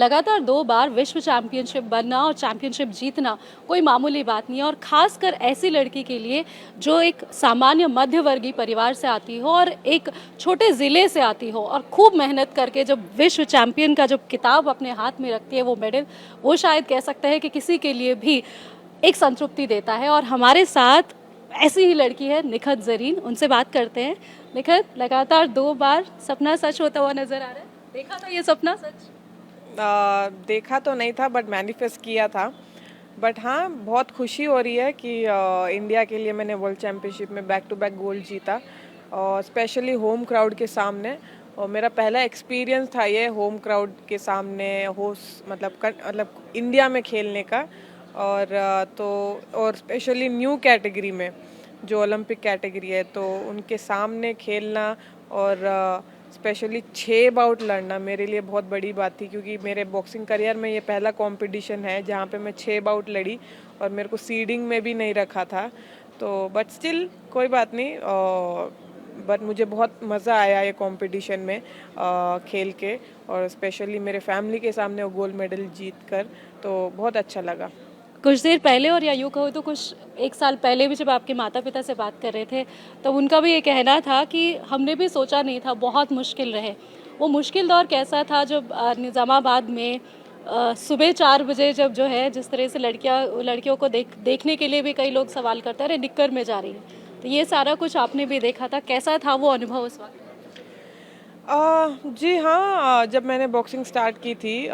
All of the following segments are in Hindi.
लगातार 2 बार विश्व चैंपियनशिप बनना और चैंपियनशिप जीतना कोई मामूली बात नहीं है, और ख़ासकर ऐसी लड़की के लिए जो एक सामान्य मध्यवर्गीय परिवार से आती हो और एक छोटे ज़िले से आती हो और खूब मेहनत करके जब विश्व चैंपियन का जब किताब अपने हाथ में रखती है, वो मेडल, वो शायद कह सकते हैं कि किसी के लिए भी एक संतृप्ति देता है। और हमारे साथ ऐसी ही लड़की है निखत जरीन, उनसे बात करते हैं। निखत, लगातार 2 बार सपना सच होता हुआ नजर आ रहा है, देखा था ये सपना सच? देखा तो नहीं था बट मैनिफेस्ट किया था। बट हाँ, बहुत खुशी हो रही है कि इंडिया के लिए मैंने वर्ल्ड चैम्पियनशिप में बैक टू बैक गोल्ड जीता, और स्पेशली होम क्राउड के सामने। और मेरा पहला एक्सपीरियंस था ये होम क्राउड के सामने होस्ट मतलब इंडिया में खेलने का। और और स्पेशली न्यू कैटेगरी में जो ओलंपिक कैटेगरी है, तो उनके सामने खेलना और स्पेशली 6 बाउट लड़ना मेरे लिए बहुत बड़ी बात थी, क्योंकि मेरे बॉक्सिंग करियर में ये पहला कंपटीशन है जहाँ पे मैं 6 बाउट लड़ी, और मेरे को सीडिंग में भी नहीं रखा था। तो बट स्टिल कोई बात नहीं, बट मुझे बहुत मज़ा आया ये कंपटीशन में खेल के, और स्पेशली मेरे फैमिली के सामने वो गोल्ड मेडल जीत कर, तो बहुत अच्छा लगा। कुछ देर पहले, और या यूँ कहो तो कुछ 1 साल पहले भी जब आपके माता पिता से बात कर रहे थे, तब उनका भी ये कहना था कि हमने भी सोचा नहीं था, बहुत मुश्किल रहे। वो मुश्किल दौर कैसा था जब निज़ामाबाद में सुबह 4 बजे जब जो है जिस तरह से लड़कियों को देखने के लिए भी कई लोग सवाल करते हैं, अरे निक्कर में जा रही है, तो ये सारा कुछ आपने भी देखा था, कैसा था वो अनुभव उस वक्त? जी हाँ, जब मैंने बॉक्सिंग स्टार्ट की थी,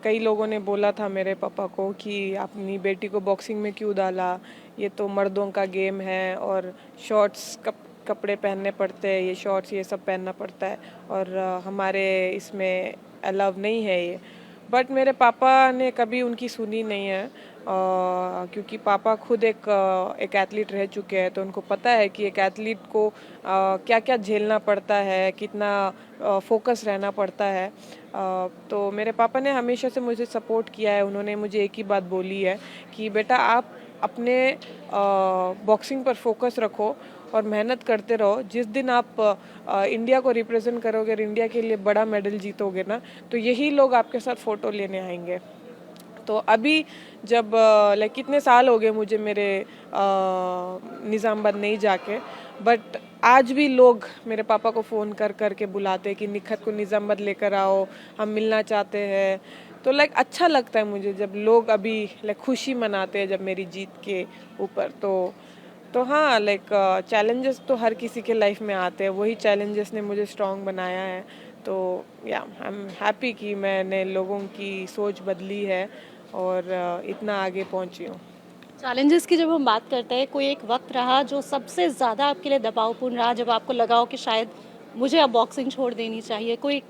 कई लोगों ने बोला था मेरे पापा को कि अपनी बेटी को बॉक्सिंग में क्यों डाला, ये तो मर्दों का गेम है, और शॉर्ट्स कपड़े पहनने पड़ते हैं, ये शॉर्ट्स ये सब पहनना पड़ता है, और हमारे इसमें अलाउ नहीं है ये। बट मेरे पापा ने कभी उनकी सुनी नहीं है, क्योंकि पापा खुद एक एथलीट रह चुके हैं, तो उनको पता है कि एक एथलीट को क्या क्या झेलना पड़ता है, कितना फोकस रहना पड़ता है। तो मेरे पापा ने हमेशा से मुझे सपोर्ट किया है। उन्होंने मुझे एक ही बात बोली है कि बेटा, आप अपने बॉक्सिंग पर फोकस रखो और मेहनत करते रहो। जिस दिन आप इंडिया को रिप्रेजेंट करोगे और इंडिया के लिए बड़ा मेडल जीतोगे ना, तो यही लोग आपके साथ फ़ोटो लेने आएंगे। तो अभी जब लाइक कितने साल हो गए मुझे मेरे निज़ामाबाद नहीं जाके, बट आज भी लोग मेरे पापा को फ़ोन कर कर के बुलाते हैं कि निखत को निज़ामाबाद लेकर आओ, हम मिलना चाहते हैं। तो लाइक अच्छा लगता है मुझे जब लोग अभी लाइक खुशी मनाते हैं जब मेरी जीत के ऊपर। तो हाँ, लाइक चैलेंजेस तो हर किसी के लाइफ में आते हैं, वही चैलेंजेस ने मुझे स्ट्रांग बनाया है। तो या आई एम हैप्पी कि मैंने लोगों की सोच बदली है और इतना आगे पहुंची हूँ। चैलेंजेस की जब हम बात करते हैं, कोई एक वक्त रहा जो सबसे ज़्यादा आपके लिए दबावपूर्ण रहा, जब आपको लगा हो कि शायद मुझे अब बॉक्सिंग छोड़ देनी चाहिए? कोई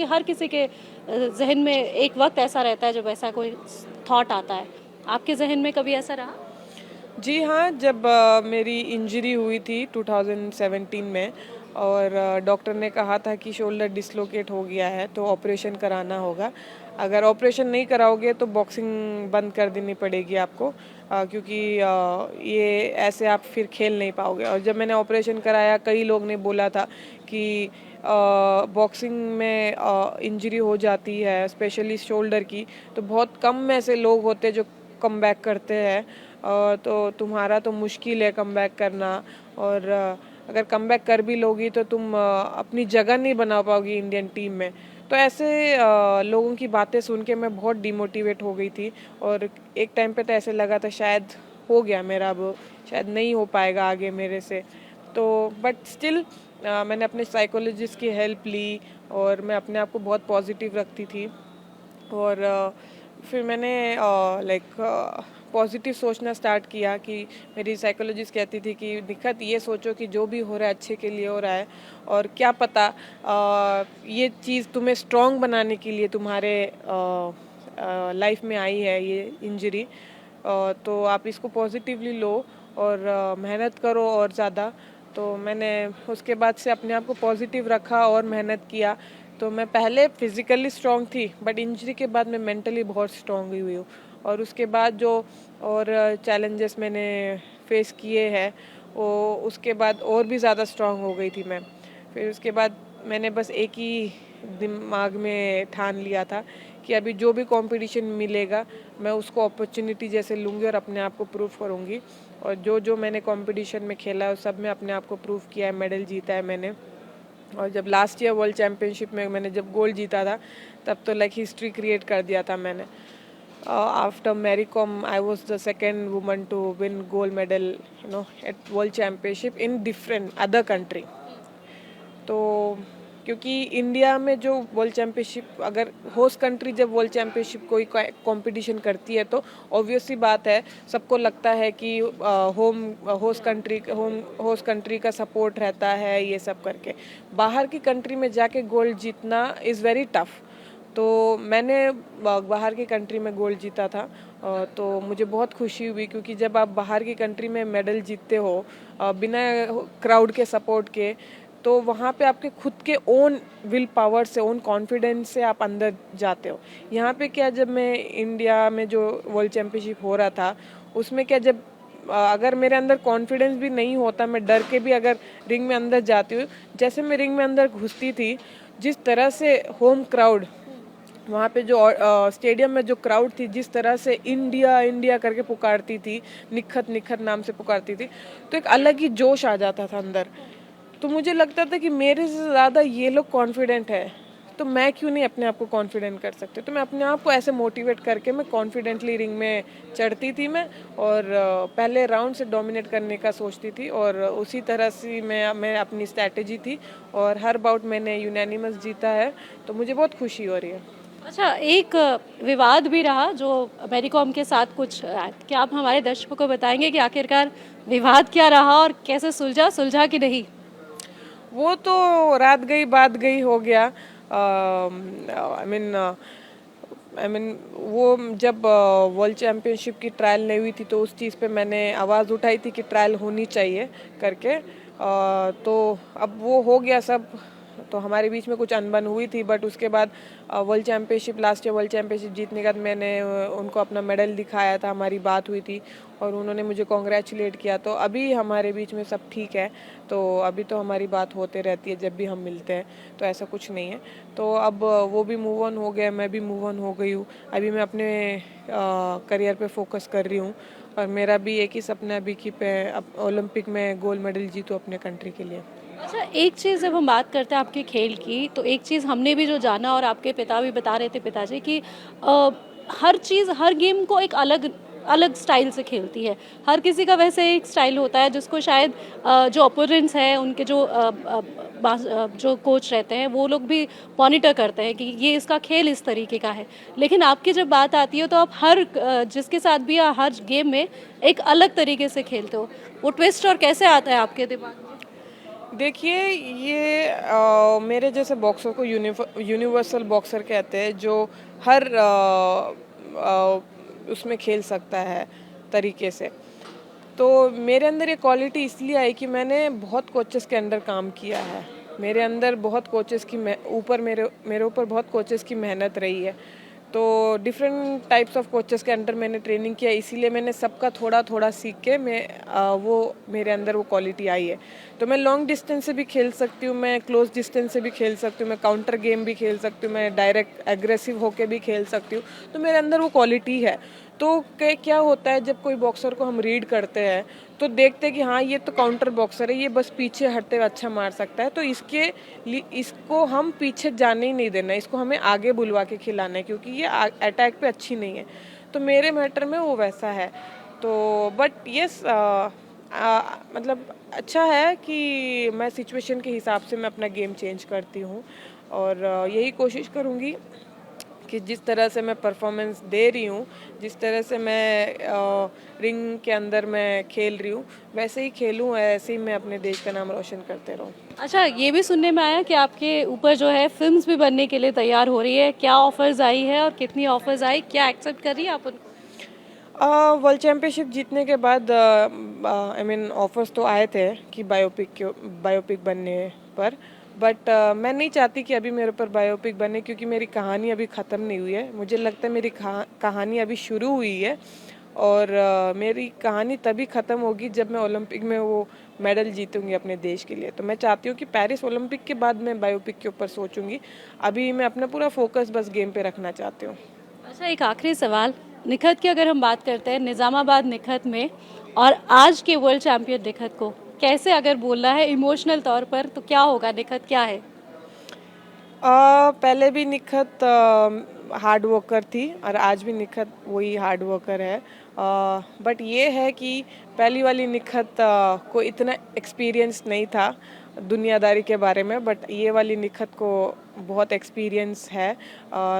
हर किसी के जहन में एक वक्त ऐसा रहता है जब ऐसा कोई थॉट आता है, आपके जहन में कभी ऐसा रहा? जी हाँ, जब मेरी इंजरी हुई थी 2017 में, और डॉक्टर ने कहा था कि शोल्डर डिसलोकेट हो गया है, तो ऑपरेशन कराना होगा। अगर ऑपरेशन नहीं कराओगे तो बॉक्सिंग बंद कर देनी पड़ेगी आपको, क्योंकि ये ऐसे आप फिर खेल नहीं पाओगे। और जब मैंने ऑपरेशन कराया, कई लोग ने बोला था कि बॉक्सिंग में इंजरी हो जाती है, स्पेशली शोल्डर की, तो बहुत कम ऐसे लोग होते हैं जो कम बैक करते हैं, तो तुम्हारा तो मुश्किल है कम बैक करना। और अगर कम बैक कर भी लोगी तो तुम अपनी जगह नहीं बना पाओगी इंडियन टीम में। तो ऐसे लोगों की बातें सुन के मैं बहुत डिमोटिवेट हो गई थी, और एक टाइम पे तो ऐसे लगा था शायद हो गया मेरा, अब शायद नहीं हो पाएगा आगे मेरे से। तो बट स्टिल मैंने अपने साइकोलॉजिस्ट की हेल्प ली, और मैं अपने आप को बहुत पॉजिटिव रखती थी। और फिर मैंने लाइक पॉजिटिव सोचना स्टार्ट किया कि मेरी साइकोलॉजिस्ट कहती थी कि निखत, ये सोचो कि जो भी हो रहा है अच्छे के लिए हो रहा है, और क्या पता ये चीज़ तुम्हें स्ट्रॉन्ग बनाने के लिए तुम्हारे लाइफ में आई है ये इंजरी। तो आप इसको पॉजिटिवली लो और मेहनत करो और ज़्यादा। तो मैंने उसके बाद से अपने आप को पॉजिटिव रखा और मेहनत किया। तो मैं पहले फिज़िकली स्ट्रॉन्ग थी, बट इंजरी के बाद मैं मेंटली बहुत स्ट्रॉन्ग हुई हूँ। और उसके बाद जो और चैलेंजेस मैंने फेस किए हैं, वो उसके बाद और भी ज़्यादा स्ट्रॉन्ग हो गई थी मैं। फिर उसके बाद मैंने बस एक ही दिमाग में ठान लिया था कि अभी जो भी कंपटीशन मिलेगा मैं उसको अपॉर्चुनिटी जैसे लूँगी और अपने आप को प्रूव करूँगी। और जो जो मैंने कंपटीशन में खेला है सब में अपने आप को प्रूव किया है, मेडल जीता है मैंने। और जब लास्ट ईयर वर्ल्ड चैम्पियनशिप में मैंने जब गोल्ड जीता था तब तो लाइक हिस्ट्री क्रिएट कर दिया था मैंने। After Mary Kom I was the second woman to win gold medal at world championship in different other country. तो क्योंकि इंडिया में जो वर्ल्ड चैम्पियनशिप अगर होस्ट कंट्री जब वर्ल्ड चैम्पियनशिप कोई कंपटीशन करती है तो ऑब्वियसली बात है सबको लगता है कि होस्ट कंट्री का सपोर्ट रहता है ये सब करके। बाहर की कंट्री में जाके गोल्ड जीतना इज़ वेरी टफ। तो मैंने बाहर की कंट्री में गोल्ड जीता था। तो मुझे बहुत खुशी हुई क्योंकि जब आप बाहर की कंट्री में मेडल जीतते हो बिना क्राउड के सपोर्ट के तो वहाँ पे आपके खुद के ओन विल पावर से ओन कॉन्फिडेंस से आप अंदर जाते हो। यहाँ पे क्या जब मैं इंडिया में जो वर्ल्ड चैम्पियनशिप हो रहा था उसमें क्या जब अगर मेरे अंदर कॉन्फिडेंस भी नहीं होता मैं डर के भी अगर रिंग में अंदर जाती हूँ, जैसे मैं रिंग में अंदर घुसती थी जिस तरह से होम क्राउड वहाँ पे जो स्टेडियम में जो क्राउड थी जिस तरह से इंडिया इंडिया करके पुकारती थी, निखत निखत नाम से पुकारती थी, तो एक अलग ही जोश आ जाता था अंदर। तो मुझे लगता था कि मेरे से ज़्यादा ये लोग कॉन्फिडेंट है तो मैं क्यों नहीं अपने आप को कॉन्फिडेंट कर सकते। तो मैं अपने आप को ऐसे मोटिवेट करके मैं कॉन्फिडेंटली रिंग में चढ़ती थी मैं और पहले राउंड से डोमिनेट करने का सोचती थी और उसी तरह से मैं अपनी स्ट्रैटेजी थी और हर बाउट मैंने यूनानिमस जीता है। तो मुझे बहुत खुशी हो रही है। अच्छा, एक विवाद भी रहा जो मैरी कॉम के साथ कुछ क्या आप हमारे दर्शकों को बताएंगे कि आखिरकार विवाद क्या रहा और कैसे सुलझा कि नहीं? वो तो रात गई बात गई हो गया। आई मीन वो जब वर्ल्ड चैम्पियनशिप की ट्रायल नहीं हुई थी तो उस चीज़ पे मैंने आवाज़ उठाई थी कि ट्रायल होनी चाहिए करके। तो अब वो हो गया सब। तो हमारे बीच में कुछ अनबन हुई थी बट उसके बाद world championship last year world championship जीतने के बाद मैंने उनको अपना मेडल दिखाया था, हमारी बात हुई थी और उन्होंने मुझे कॉन्ग्रेचुलेट किया। तो अभी हमारे बीच में सब ठीक है। तो अभी तो हमारी बात होते रहती है जब भी हम मिलते हैं, तो ऐसा कुछ नहीं है। तो अब वो भी मूव ऑन हो गए, मैं भी मूव ऑन हो गई हूँ। अभी मैं अपने करियर पे फोकस कर रही हूँ और मेरा भी एक ही सपना है अभी कि मैं ओलंपिक में गोल्ड मेडल जीतूँ अपने कंट्री के लिए। अच्छा, एक चीज़ जब हम बात करते हैं आपके खेल की तो एक चीज़ हमने भी जो जाना और आपके पिता भी बता रहे थे पिताजी कि हर चीज़ हर गेम को एक अलग अलग स्टाइल से खेलती है। हर किसी का वैसे एक स्टाइल होता है जिसको शायद जो ओपोनेंट्स हैं उनके जो कोच रहते हैं वो लोग भी मॉनिटर करते हैं कि ये इसका खेल इस तरीके का है। लेकिन आपकी जब बात आती है तो आप हर जिसके साथ भी या हर गेम में एक अलग तरीके से खेलते हो। वो ट्विस्ट और कैसे आता है आपके दिमाग में? देखिए ये मेरे जैसे बॉक्सर को यूनिवर्सल बॉक्सर कहते हैं जो हर उसमें खेल सकता है तरीके से। तो मेरे अंदर ये क्वालिटी इसलिए आई कि मैंने बहुत कोचेस के अंडर काम किया है। मेरे अंदर बहुत कोचेस की ऊपर मेरे ऊपर बहुत कोचेस की मेहनत रही है। तो डिफरेंट टाइप्स ऑफ कोचेस के अंडर मैंने ट्रेनिंग किया, इसीलिए मैंने सबका थोड़ा थोड़ा सीख के वो मेरे अंदर वो क्वालिटी आई है। तो मैं लॉन्ग डिस्टेंस से भी खेल सकती हूँ, मैं क्लोज डिस्टेंस से भी खेल सकती हूँ, मैं काउंटर गेम भी खेल सकती हूँ, मैं डायरेक्ट एग्रेसिव होके भी खेल सकती हूँ। तो मेरे अंदर वो क्वालिटी है। तो क्या होता है जब कोई बॉक्सर को हम रीड करते हैं तो देखते हैं कि हाँ ये तो काउंटर बॉक्सर है, ये बस पीछे हटते हुए अच्छा मार सकता है, तो इसको हम पीछे जाने ही नहीं देना, इसको हमें आगे बुलवा के खिलाना है क्योंकि ये अटैक पे अच्छी नहीं है। तो मेरे मैटर में वो वैसा है। तो बट यस मतलब अच्छा है कि मैं सिचुएशन के हिसाब से मैं अपना गेम चेंज करती हूँ और यही कोशिश करूँगी कि जिस तरह से मैं परफॉर्मेंस दे रही हूँ, जिस तरह से मैं रिंग के अंदर मैं खेल रही हूँ वैसे ही खेलूँ, ऐसे ही मैं अपने देश का नाम रोशन करते रहूँ। अच्छा, ये भी सुनने में आया कि आपके ऊपर जो है फिल्म्स भी बनने के लिए तैयार हो रही है। क्या ऑफर्स आई है और कितनी ऑफर्स आई, क्या एक्सेप्ट कर रही है आप उनको? वर्ल्ड चैम्पियनशिप जीतने के बाद आई मीन ऑफर्स तो आए थे कि बायोपिक बनने पर, बट मैं नहीं चाहती कि अभी मेरे ऊपर बायोपिक बने क्योंकि मेरी कहानी अभी ख़त्म नहीं हुई है। मुझे लगता है मेरी कहानी अभी शुरू हुई है और मेरी कहानी तभी ख़त्म होगी जब मैं ओलंपिक में वो मेडल जीतूंगी अपने देश के लिए। तो मैं चाहती हूँ कि पेरिस ओलंपिक के बाद मैं बायोपिक के ऊपर सोचूंगी। अभी मैं अपना पूरा फोकस बस गेम पे रखना चाहती हूँ। अच्छा, एक आखिरी सवाल, निखत की अगर हम बात करते हैं, निज़ामाबाद निखत में और आज के वर्ल्ड चैंपियन निखत को कैसे अगर बोलना है इमोशनल तौर पर तो क्या होगा, निखत क्या है? पहले भी निखत हार्ड वर्कर थी और आज भी निखत वही हार्ड वर्कर है। बट ये है कि पहली वाली निखत को इतना एक्सपीरियंस नहीं था दुनियादारी के बारे में, बट ये वाली निखत को बहुत एक्सपीरियंस है,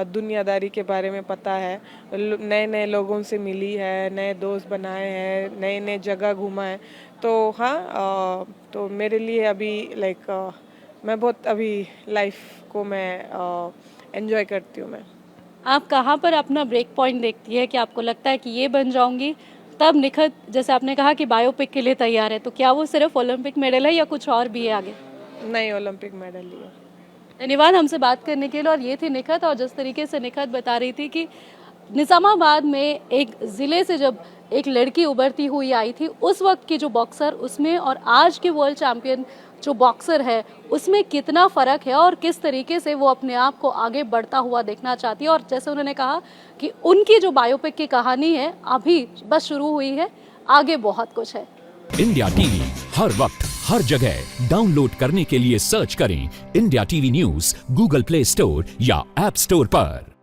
दुनियादारी के बारे में पता है, नए नए लोगों से मिली है, नए दोस्त बनाए हैं, नए नए जगह घूमा है। तो हाँ, तो मेरे लिए अभी मैं बहुत अभी लाइफ को मैं एंजॉय करती हूँ। मैं आप कहाँ पर अपना ब्रेक पॉइंट देखती है कि आपको लगता है कि ये बन जाऊंगी, तब निखत जैसे आपने कहा कि बायोपिक के लिए तैयार है, तो क्या वो सिर्फ ओलंपिक मेडल है या कुछ और भी है आगे? नहीं, ओलंपिक मेडल लिया। धन्यवाद हमसे बात करने के लिए। और ये थी निखत, और जिस तरीके से निखत बता रही थी कि निज़ामाबाद में एक ज़िले से जब एक लड़की उभरती हुई आई थी, उस वक्त की जो बॉक्सर उसमें और आज के वर्ल्ड चैंपियन जो बॉक्सर है उसमें कितना फ़र्क है और किस तरीके से वो अपने आप को आगे बढ़ता हुआ देखना चाहती है। और जैसे उन्होंने कहा कि उनकी जो बायोपिक की कहानी है अभी बस शुरू हुई है, आगे बहुत कुछ है। इंडिया टीवी हर वक्त हर जगह डाउनलोड करने के लिए सर्च करें India TV news Google play store या ऐप स्टोर पर।